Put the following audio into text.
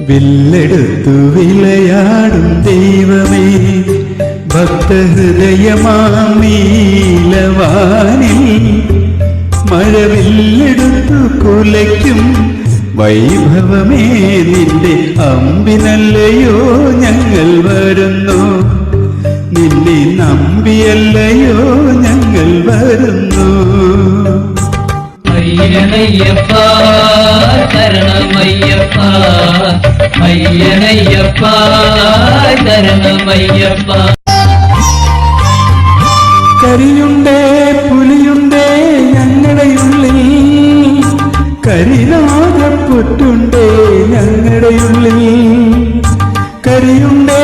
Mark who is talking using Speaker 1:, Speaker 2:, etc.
Speaker 1: വില്ലെടുത്തു വിളയാടും ദൈവമേ, ഭക്തഹൃദയമാം നീലവാനിൽ മഴവില്ലെടുത്തു കുലയ്ക്കും വൈഭവമേ, നിന്റെ അമ്പിനല്ലയോ ഞങ്ങൾ വരുന്നു, നിന്നെ നമ്പിയല്ലയോ ഞങ്ങൾ വരുന്നു.
Speaker 2: അയ്യനയ്യപ്പ ശരണമയ്യപ്പ, അയ്യനയ്യപ്പ ശരണമയ്യപ്പ.
Speaker 1: കരിയുണ്ടേ പുലിയുണ്ടേ ഞങ്ങളുടെ ഉള്ളിൽ, കരിനാഗപ്പൊട്ടുണ്ടേ ഞങ്ങളുടെ ഉള്ളിൽ, കരിയുണ്ടേ